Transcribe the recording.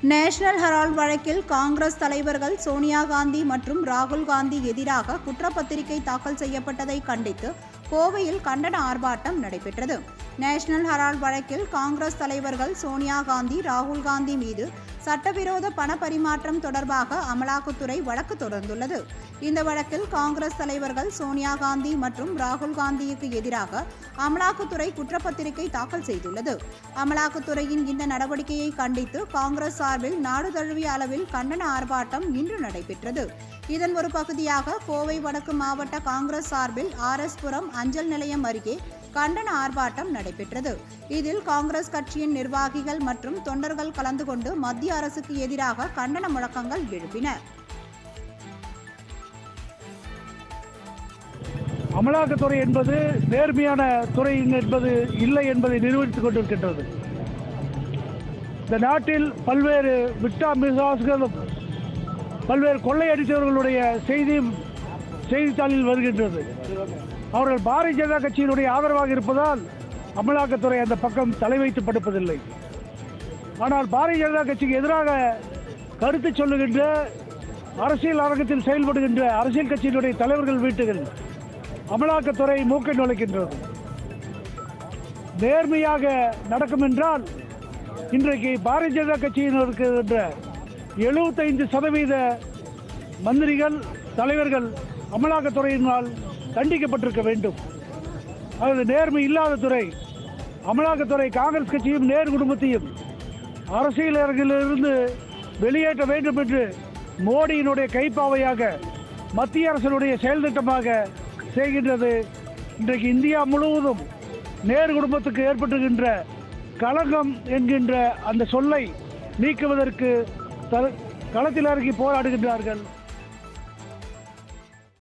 National Herald வழக்கில் காங்கிரஸ் தலைவர்கள் சோனியா காந்தி மற்றும் ராகுல் காந்தி எதிராக குற்றப்பத்திரிகை தாக்கல் செய்யப்பட்டதை கண்டித்து கோவையில் கண்டன ஆர்ப்பாட்டம் நடைபெற்றது. நேஷனல் ஹெரால்ட் வழக்கில் காங்கிரஸ் தலைவர்கள் சோனியா காந்தி, ராகுல் காந்தி மீது சட்டவிரோத பண பரிமாற்றம் தொடர்பாக அமலாக்கத்துறை வழக்கு தொடர்ந்துள்ளது. இந்த வழக்கில் காங்கிரஸ் தலைவர்கள் சோனியா காந்தி மற்றும் ராகுல் காந்திக்கு எதிராக அமலாக்கத்துறை குற்றப்பத்திரிகை தாக்கல் செய்துள்ளது. அமலாக்கத்துறையின் இந்த நடவடிக்கையை கண்டித்து காங்கிரஸ் சார்பில் நாடு தழுவிய அளவில் கண்டன ஆர்ப்பாட்டம் இன்று நடைபெற்றது. இதன் ஒரு பகுதியாக கோவை வடக்கு மாவட்ட காங்கிரஸ் சார்பில் RS புரம் அஞ்சல் நிலையம் அருகே கண்டன ஆர்ப்பாட்டம் நடைபெற்றது. இதில் காங்கிரஸ் கட்சியின் நிர்வாகிகள் மற்றும் தொண்டர்கள் கலந்து கொண்டு மத்திய அரசுக்கு எதிராக கண்டன முழக்கங்கள் எழுப்பின. அமலாக்கத்துறை என்பது நேர்மையான துறை என்பது இல்லை என்பதை நிரூபித்துக் கொண்டிருக்கின்றது. இந்த நாட்டில் பல்வேறு விட்டாமிசாஸ்களும் பல்வேறு கொள்ளையடித்தவர்களுடைய செய்தித்தாளில் வருகின்றது. அவர்கள் பாரதிய ஜனதா கட்சியினுடைய ஆதரவாக இருப்பதால் அமலாக்கத்துறை அந்த பக்கம் தலை வைத்து படுப்பதில்லை. ஆனால் பாரதிய ஜனதா கட்சிக்கு எதிராக கருத்து சொல்லுகின்ற, அரசியல் அரங்கத்தில் செயல்படுகின்ற அரசியல் கட்சியினுடைய தலைவர்கள் வீட்டுகள் அமலாக்கத்துறை மூக்கை நுழைக்கின்றது. நேர்மையாக நடக்கும் என்றால் இன்றைக்கு பாரதிய ஜனதா கட்சியினருக்கு என்ற 75% மந்திரிகள், தலைவர்கள் அமலாக்கத்துறையினால் தண்டிக்கப்பட்டிருக்க வேண்டும். அது நேர்மை இல்லாத துறை. அமலாக்கத்துறை காங்கிரஸ் கட்சியும் நேரு குடும்பத்தையும் அரசியல் அரங்கிலிருந்து வெளியேற்ற வேண்டும் என்று மோடியினுடைய கைப்பாவையாக மத்திய அரசினுடைய செயல் திட்டமாக செய்கின்றது. இன்றைக்கு இந்தியா முழுவதும் நேரு குடும்பத்துக்கு ஏற்பட்டுகின்ற களங்கம் என்கின்ற அந்த சொல்லை நீக்குவதற்கு களத்தில் இறங்கி போராடுகின்றார்கள்.